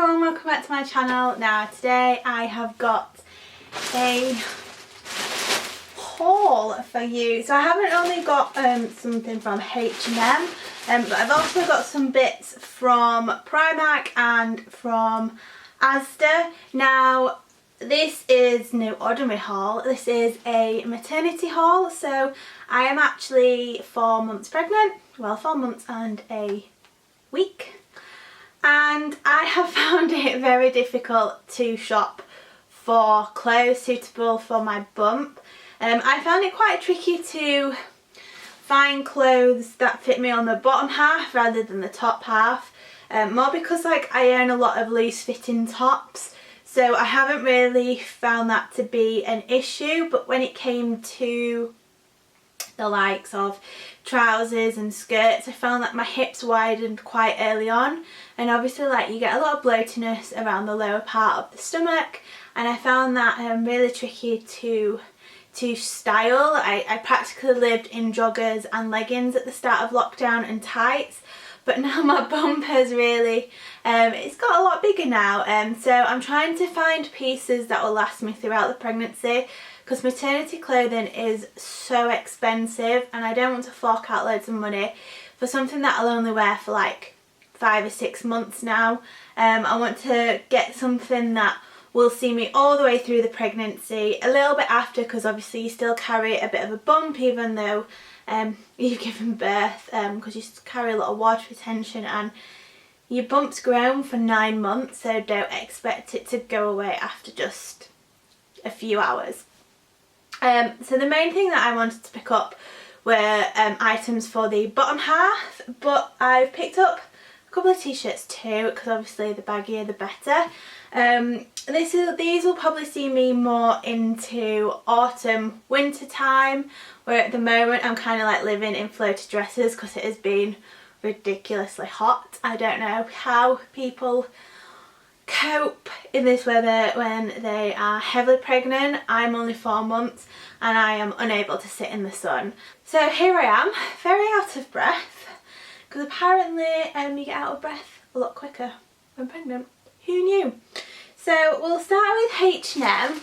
everyone, welcome back to my channel. Now today I have got a haul for you. So I haven't only got something from H&M, but I've also got some bits from Primark and from Asda. Now this is no ordinary haul, this is a maternity haul. So I am actually 4 months pregnant, well 4 months and a week, and I have found it very difficult to shop for clothes suitable for my bump. I found it quite tricky to find clothes that fit me on the bottom half rather than the top half, more because like I own a lot of loose fitting tops, so I haven't really found that to be an issue. But when it came to the likes of trousers and skirts, I found that my hips widened quite early on, and obviously like you get a lot of bloatiness around the lower part of the stomach, and I found that really tricky to style. I practically lived in joggers and leggings at the start of lockdown and tights, but now my bump has really it's got a lot bigger now, so I'm trying to find pieces that will last me throughout the pregnancy, because maternity clothing is so expensive and I don't want to fork out loads of money for something that I'll only wear for like 5 or 6 months now. I want to get something that will see me all the way through the pregnancy, a little bit after, because obviously you still carry a bit of a bump even though you've given birth, because you carry a lot of water retention and your bump's grown for 9 months, so don't expect it to go away after just a few hours. So the main thing that I wanted to pick up were items for the bottom half, but I've picked up a couple of t-shirts too, because obviously the baggier the better. These will probably see me more into autumn winter time, where at the moment I'm kind of like living in floaty dresses because it has been ridiculously hot. I don't know how people cope in this weather when they are heavily pregnant. I'm only 4 months and I am unable to sit in the sun. So here I am, very out of breath, because apparently you get out of breath a lot quicker when pregnant. Who knew? So we'll start with H&M.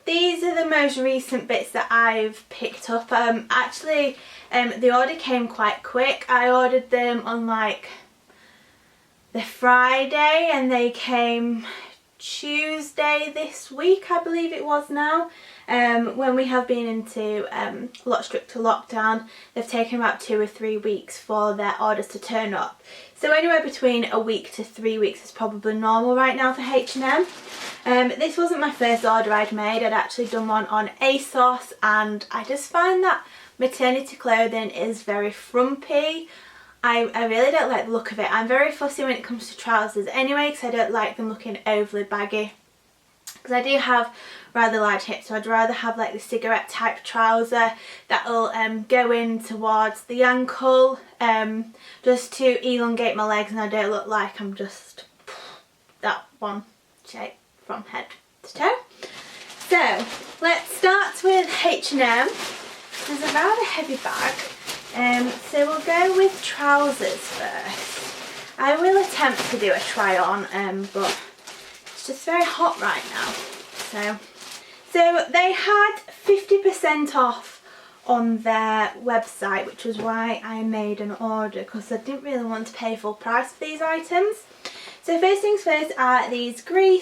These are the most recent bits that I've picked up. Actually, the order came quite quick. I ordered them on like the Friday and they came Tuesday this week, I believe it was now. When we have been into a lot stricter lockdown, they've taken about 2 or 3 weeks for their orders to turn up. So anywhere between a week to 3 weeks is probably normal right now for H&M. This wasn't my first order I'd made. I'd actually done one on ASOS, and I just find that maternity clothing is very frumpy. I really don't like the look of it. I'm very fussy when it comes to trousers anyway, because I don't like them looking overly baggy, because I do have rather large hips, so I'd rather have like the cigarette type trouser that'll go in towards the ankle, just to elongate my legs and I don't look like I'm just that one shape from head to toe. So let's start with H&M. There's a rather heavy bag, so we'll go with trousers first. I will attempt to do a try on, but it's just very hot right now. So they had 50% off on their website, which was why I made an order, because I didn't really want to pay full price for these items. So first things first are these grey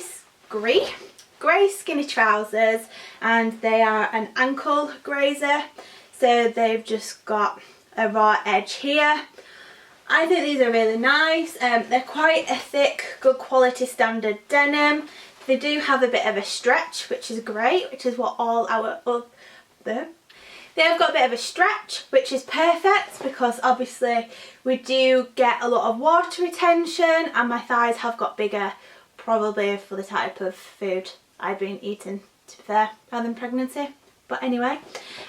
skinny trousers, and they are an ankle grazer, so they've just got a raw edge here. I think these are really nice. They're quite a thick, good quality standard denim. They do have a bit of a stretch, which is great, which is what all our they have got a bit of a stretch, which is perfect, because obviously we do get a lot of water retention, and my thighs have got bigger, probably for the type of food I've been eating, to be fair, rather than pregnancy. But anyway,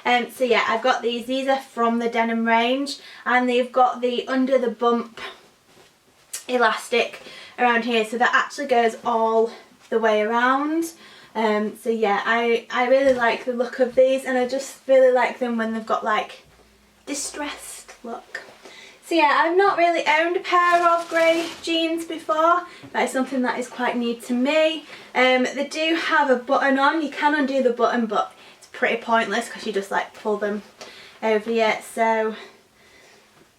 so yeah, I've got these. These are from the denim range, and they've got the under the bump elastic around here, so that actually goes all the way around. So yeah, I really like the look of these, and I just really like them when they've got like distressed look. So yeah, I've not really owned a pair of grey jeans before. That is something that is quite new to me. They do have a button on. You can undo the button, but it's pretty pointless because you just like pull them over you. So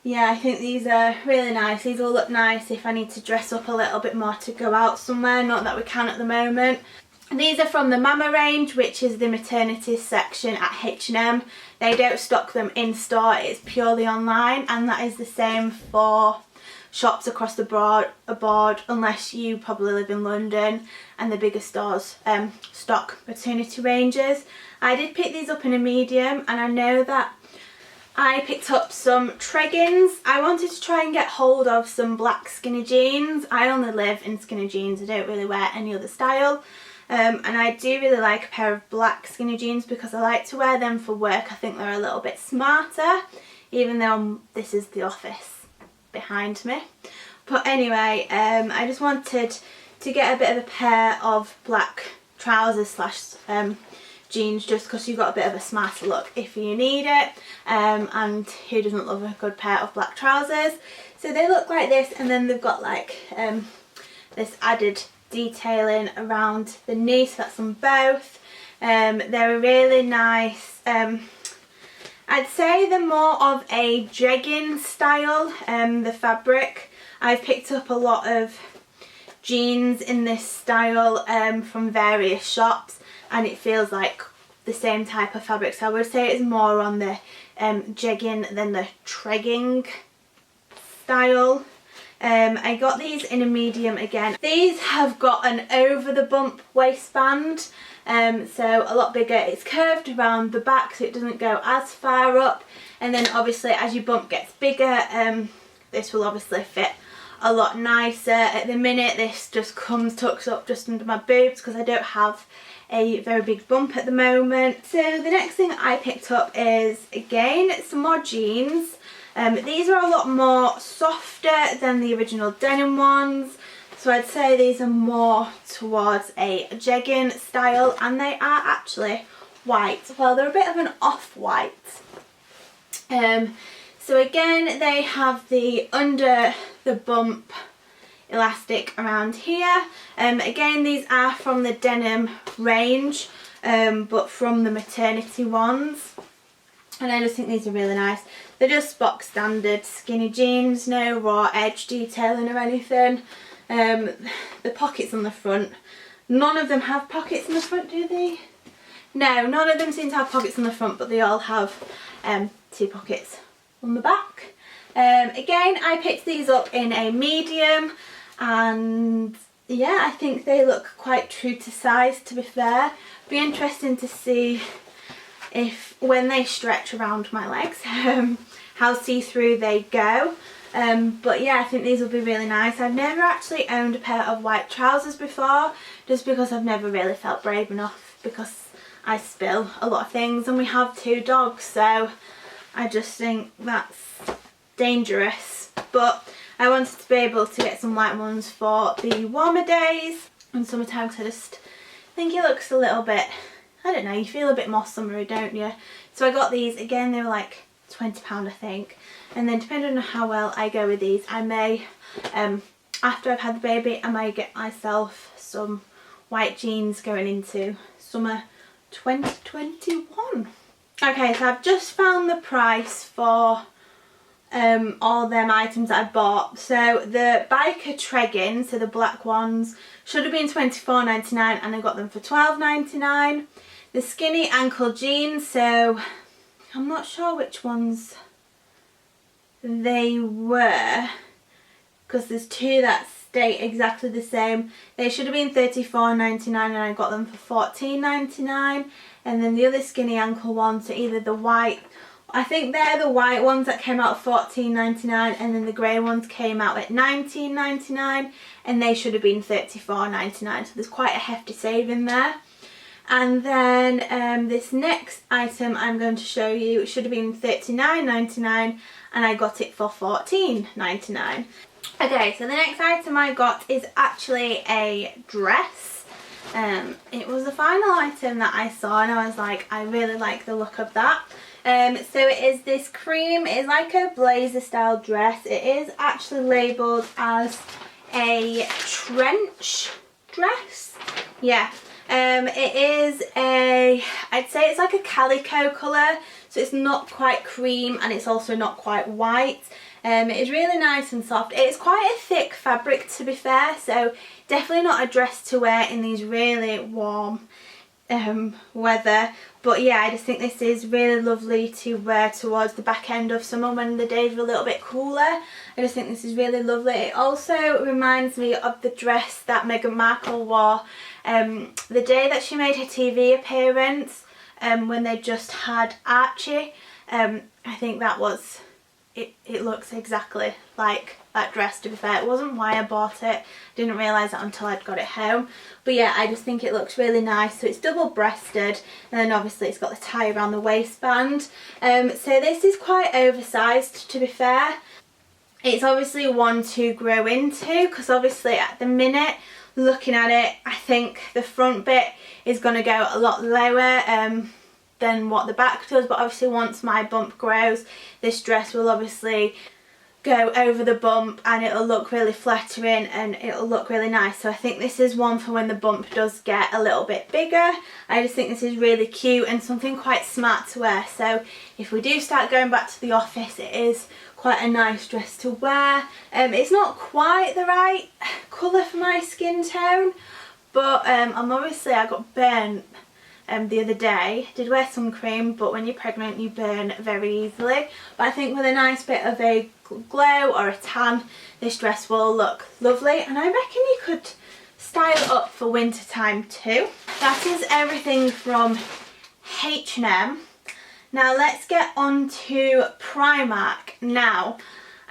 yeah, I think these are really nice. These will look nice if I need to dress up a little bit more to go out somewhere. Not that we can at the moment. These are from the Mama range, which is the maternity section at H&M. They don't stock them in store, it's purely online, and that is the same for shops across the board, unless you probably live in London and the bigger stores stock maternity ranges. I did pick these up in a medium, and I know that I picked up some treggings. I wanted to try and get hold of some black skinny jeans. I only live in skinny jeans, I don't really wear any other style. And I do really like a pair of black skinny jeans because I like to wear them for work. I think they're a little bit smarter, even though this is the office behind me. But anyway, I just wanted to get a bit of a pair of black trousers slash jeans, just because you've got a bit of a smarter look if you need it, and who doesn't love a good pair of black trousers. So they look like this, and then they've got like this added detailing around the knee, so that's on both. They're really nice. I'd say they're more of a jegging style, the fabric. I've picked up a lot of jeans in this style from various shops, and it feels like the same type of fabric, so I would say it's more on the jegging than the tregging style. I got these in a medium again. These have got an over the bump waistband, so a lot bigger. It's curved around the back so it doesn't go as far up, and then obviously as your bump gets bigger, this will obviously fit a lot nicer. At the minute this just tucks up just under my boobs because I don't have a very big bump at the moment. So the next thing I picked up is again some more jeans. These are a lot more softer than the original denim ones, so I'd say these are more towards a jegging style, and they are actually white. Well, they're a bit of an off-white. So again, they have the under the bump elastic around here. Again, these are from the denim range, but from the maternity ones, and I just think these are really nice. They're just box standard skinny jeans, no raw edge detailing or anything. The pockets on the front, none of them have pockets in the front, do they? No, none of them seem to have pockets on the front, but they all have 2 pockets on the back. Again, I picked these up in a medium, and yeah, I think they look quite true to size, to be fair. Be interesting to see if when they stretch around my legs how see-through they go. But yeah, I think these will be really nice. I've never actually owned a pair of white trousers before, just because I've never really felt brave enough, because I spill a lot of things and we have 2 dogs, so I just think that's dangerous. But I wanted to be able to get some white ones for the warmer days and summertime, because I just think it looks a little bit, I don't know, you feel a bit more summery, don't you? So I got these, again they were like £20 I think, and then depending on how well I go with these, I may, after I've had the baby, I might get myself some white jeans going into summer 2021. Okay, so I've just found the price for all them items that I bought. So the biker tregging, so the black ones, should have been £24.99 and I got them for £12.99. The skinny ankle jeans, so I'm not sure which ones they were, because there's 2 that stay exactly the same. They should have been £34.99 and I got them for £14.99. And then the other skinny ankle ones are either the white, I think they're the white ones that came out at £14.99, and then the grey ones came out at £19.99, and they should have been £34.99, so there's quite a hefty saving there. And then this next item I'm going to show you, it should have been £39.99 and I got it for £14.99. Okay, so the next item I got is actually a dress. it was the final item that I saw and I was like, I really like the look of that. So it is this cream, it's like a blazer style dress. It is actually labelled as a trench dress. Yeah. It is I'd say it's like a calico colour, so it's not quite cream and it's also not quite white. It is really nice and soft. It's quite a thick fabric, to be fair, so definitely not a dress to wear in these really warm weather. But yeah, I just think this is really lovely to wear towards the back end of summer when the days are a little bit cooler. I just think this is really lovely. It also reminds me of the dress that Meghan Markle wore the day that she made her TV appearance, when they just had Archie. I think that was, it looks exactly like that dress, to be fair. It wasn't why I bought it, didn't realise that until I'd got it home. But yeah, I just think it looks really nice. So it's double breasted and then obviously it's got the tie around the waistband. So this is quite oversized, to be fair. It's obviously one to grow into, because obviously at the minute, looking at it, I think the front bit is going to go a lot lower than what the back does, but obviously once my bump grows, this dress will obviously go over the bump and it'll look really flattering and it'll look really nice. So I think this is one for when the bump does get a little bit bigger. I just think this is really cute and something quite smart to wear. So if we do start going back to the office, it is quite a nice dress to wear. It's not quite the right colour for my skin tone, but I got burnt the other day. Did wear sun cream, but when you're pregnant you burn very easily. But I think with a nice bit of a glow or a tan, this dress will look lovely, and I reckon you could style it up for winter time too. That is everything from H&M. Now let's get on to Primark. Now,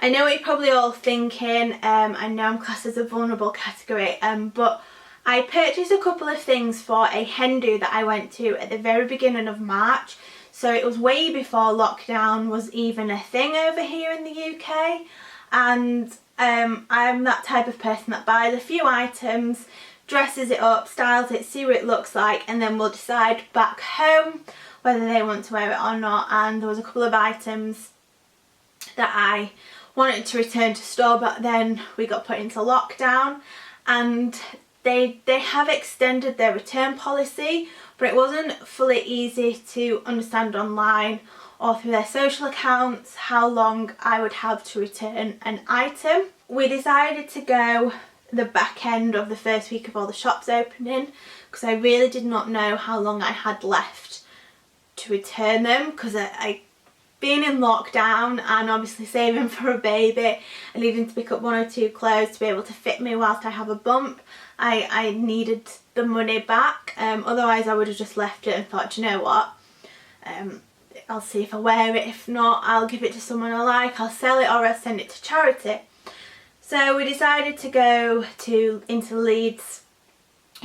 I know what you're probably all thinking, I know I'm classed as a vulnerable category, but I purchased a couple of things for a hen do that I went to at the very beginning of March. So it was way before lockdown was even a thing over here in the UK. And I'm that type of person that buys a few items, dresses it up, styles it, see what it looks like, and then we'll decide back home whether they want to wear it or not. And there was a couple of items that I wanted to return to store, but then we got put into lockdown, and they have extended their return policy, but it wasn't fully easy to understand online or through their social accounts how long I would have to return an item. We decided to go the back end of the first week of all the shops opening, because I really did not know how long I had left to return them, because I being in lockdown and obviously saving for a baby and needing to pick up one or two clothes to be able to fit me whilst I have a bump, I needed the money back. Otherwise I would have just left it and thought, you know what, I'll see if I wear it. If not, I'll give it to someone I like, I'll sell it, or I'll send it to charity. So we decided to go into Leeds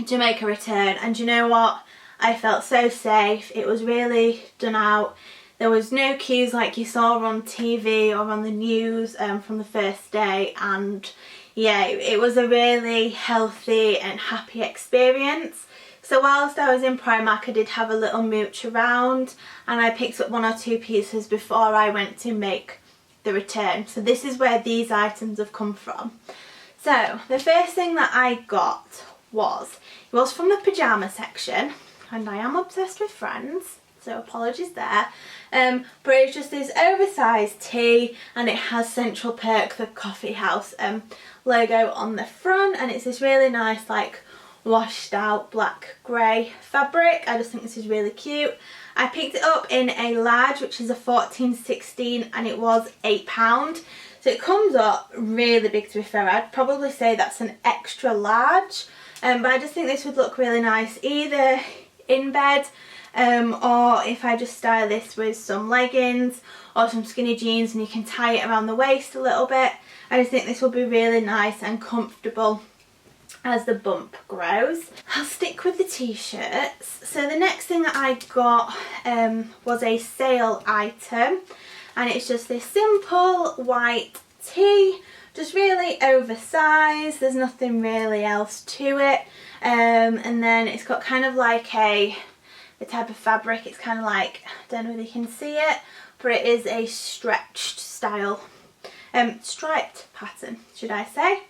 to make a return, and you know what, I felt so safe. It was really done out. There was no queues like you saw on TV or on the news from the first day, and yeah, it was a really healthy and happy experience. So whilst I was in Primark, I did have a little mooch around and I picked up one or two pieces before I went to make the return. So this is where these items have come from. So the first thing that I got was from the pyjama section, and I am obsessed with Friends, so apologies there, but it's just this oversized tee, and it has Central Perk, the coffee house logo on the front, and it's this really nice like washed out black grey fabric. I just think this is really cute. I picked it up in a large, which is a 14-16, and it was £8. So it comes up really big, to be fair. I'd probably say that's an extra large, but I just think this would look really nice either in bed, or if I just style this with some leggings or some skinny jeans and you can tie it around the waist a little bit. I just think this will be really nice and comfortable as the bump grows. I'll stick with the t-shirts. So the next thing that I got was a sale item, and it's just this simple white tee just really oversized. There's nothing really else to it. And then it's got kind of like the type of fabric, it's kind of like, I don't know if you can see it, but it is a stretched style, striped pattern, should I say.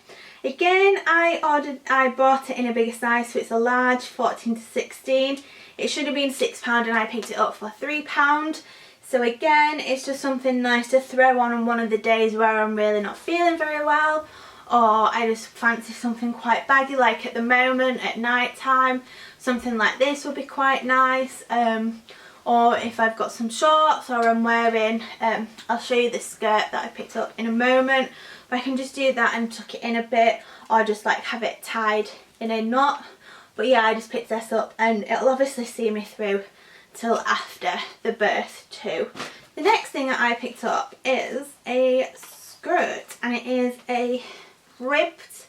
Again, I bought it in a bigger size, so it's a large, 14 to 16. It should have been £6 and I picked it up for £3. So again, it's just something nice to throw on one of the days where I'm really not feeling very well, or I just fancy something quite baggy, like at the moment at night time. Something like this would be quite nice. Or if I've got some shorts or I'm wearing, I'll show you the skirt that I picked up in a moment, but I can just do that and tuck it in a bit, or just like have it tied in a knot. But yeah, I just picked this up and it'll obviously see me through till after the birth too. The next thing that I picked up is a skirt, and it is a ribbed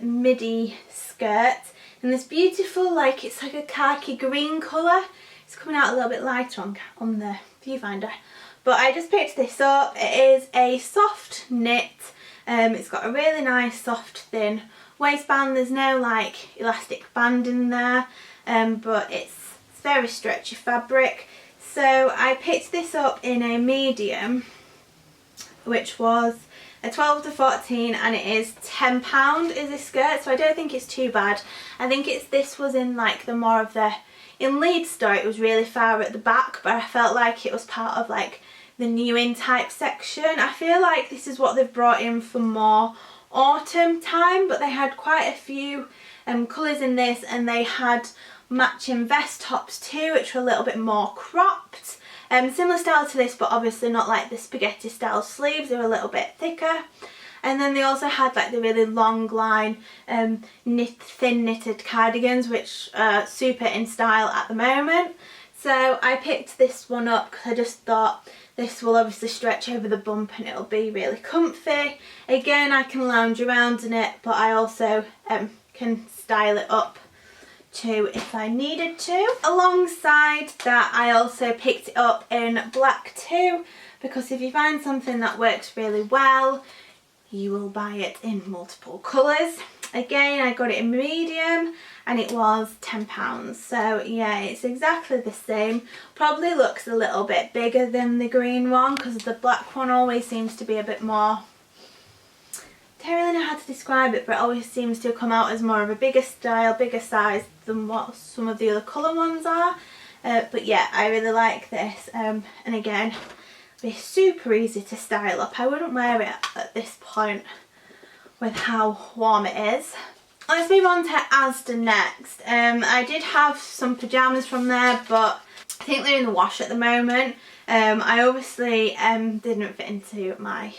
midi skirt in this beautiful, like, it's like a khaki green colour. It's coming out a little bit lighter on the viewfinder, but I just picked this up. It is a soft knit. It's got a really nice soft thin waistband. There's no like elastic band in there, but it's very stretchy fabric. So I picked this up in a medium, which was a 12 to 14, and it is £10 is this skirt, so I don't think it's too bad. I think this was in like the more of the, in Leeds store it was really far at the back, but I felt like it was part of like the new in type section. I feel like this is what they've brought in for more autumn time, but they had quite a few colours in this, and they had matching vest tops too, which were a little bit more cropped. Similar style to this, but obviously not like the spaghetti style sleeves, they were a little bit thicker. And then they also had like the really long line thin knitted cardigans, which are super in style at the moment. So I picked this one up because I just thought this will obviously stretch over the bump and it'll be really comfy. Again, I can lounge around in it, but I also can style it up too if I needed to. Alongside that, I also picked it up in black too, because if you find something that works really well, you will buy it in multiple colours. Again, I got it in medium and it was £10. So yeah, it's exactly the same. Probably looks a little bit bigger than the green one, because the black one always seems to be a bit more, I don't really know how to describe it, but it always seems to come out as more of a bigger style, bigger size than what some of the other colour ones are. But yeah, I really like this, and again, it'll be super easy to style up. I wouldn't wear it at this point with how warm it is. Let's move on to Asda next. I did have some pyjamas from there, but I think they're in the wash at the moment. I obviously didn't fit into my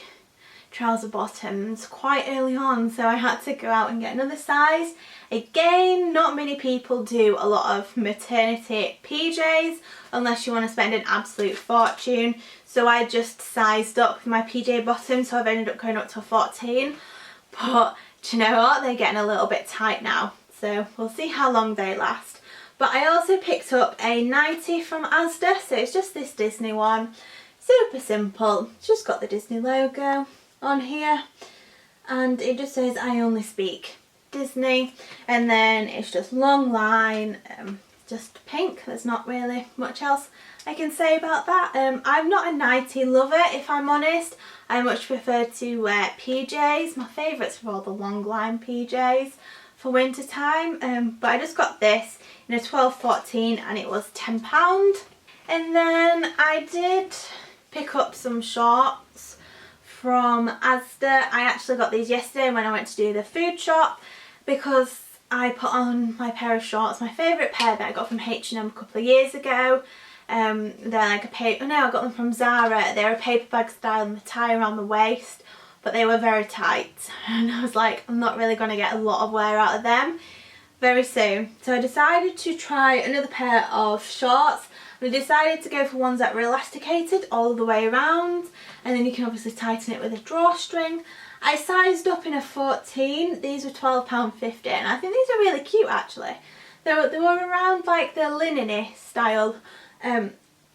trouser bottoms quite early on, so I had to go out and get another size. Again, not many people do a lot of maternity PJs unless you want to spend an absolute fortune, so I just sized up my PJ bottoms, so I've ended up going up to a 14. But do you know what, they're getting a little bit tight now, so we'll see how long they last. But I also picked up a nightie from Asda, so it's just this Disney one. Super simple, it's just got the Disney logo on here, and it just says I only speak Disney, and then it's just long line, just pink. There's not really much else I can say about that. I'm not a nightie lover, if I'm honest. I much prefer to wear PJs. My favourites are all the long line PJs for winter time, but I just got this in a 12-14 and it was £10. And then I did pick up some shorts from Asda. I actually got these yesterday when I went to do the food shop, because I put on my pair of shorts, my favourite pair that I got from H&M a couple of years ago. They're like a paper, no, I got them from Zara. They're a paper bag style and they tie around the waist, but they were very tight, and I was like, I'm not really going to get a lot of wear out of them very soon. So I decided to try another pair of shorts. I decided to go for ones that were elasticated all the way around, and then you can obviously tighten it with a drawstring. I sized up in a 14, these were £12.50, and I think these are really cute actually. They were around like the linen-y style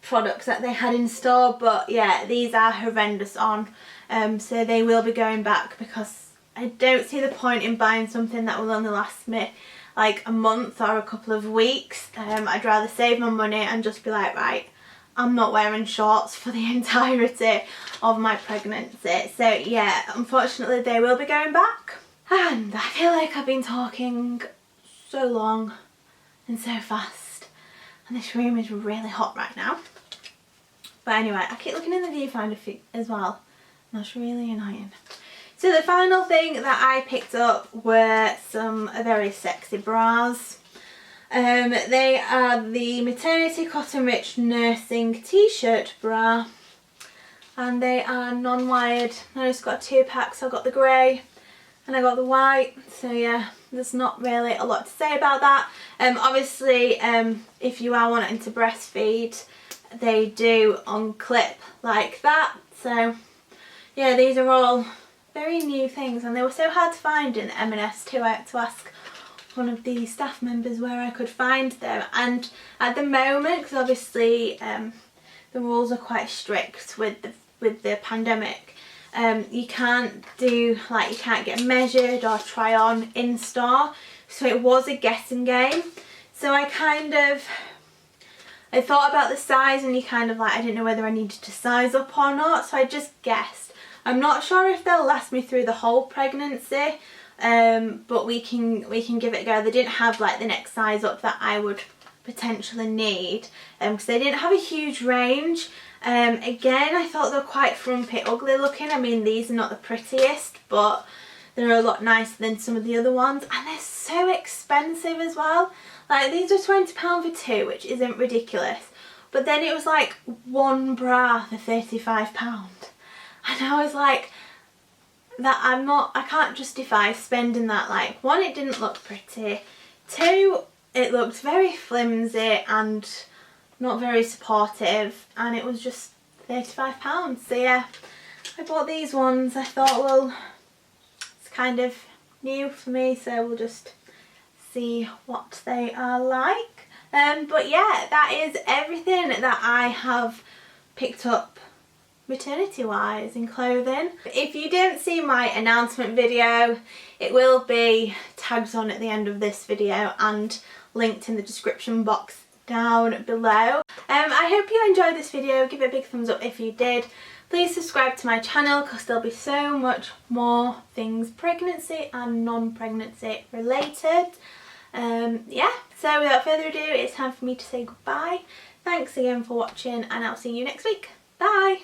products that they had in store, but yeah, these are horrendous on. so they will be going back, because I don't see the point in buying something that will only last me like a month or a couple of weeks. I'd rather save my money and just be like, right, I'm not wearing shorts for the entirety of my pregnancy. So yeah, unfortunately they will be going back. And I feel like I've been talking so long and so fast, and this room is really hot right now. But anyway, I keep looking in the viewfinder as well, and that's really annoying. So the final thing that I picked up were some very sexy bras. They are the Maternity Cotton Rich Nursing T-shirt bra, and they are non-wired. I just got a 2-pack, so I got the grey and I got the white. So yeah, there's not really a lot to say about that. Obviously, if you are wanting to breastfeed, they do unclip like that. So yeah, these are all very new things, and they were so hard to find in M&S too. I had to ask one of the staff members where I could find them, and at the moment, because obviously the rules are quite strict with the pandemic, you can't do, like, you can't get measured or try on in store, so it was a guessing game. So I thought about the size, and I didn't know whether I needed to size up or not, so I just guessed. I'm not sure if they'll last me through the whole pregnancy, but we can give it a go. They didn't have like the next size up that I would potentially need, because they didn't have a huge range. Again, I thought they were quite frumpy, ugly looking. I mean, these are not the prettiest, but they're a lot nicer than some of the other ones, and they're so expensive as well. Like, these are £20 for 2, which isn't ridiculous, but then it was like one bra for £35. And I was like, I can't justify spending that. Like, 1, it didn't look pretty. 2, it looked very flimsy and not very supportive, and it was just £35. So yeah, I bought these ones. I thought, well, it's kind of new for me, so we'll just see what they are like. But yeah, that is everything that I have picked up maternity wise in clothing. If you didn't see my announcement video, it will be tagged on at the end of this video and linked in the description box down below. I hope you enjoyed this video. Give it a big thumbs up if you did. Please subscribe to my channel, because there'll be so much more things pregnancy and non-pregnancy related. Yeah, so without further ado, it's time for me to say goodbye. Thanks again for watching, and I'll see you next week. Bye!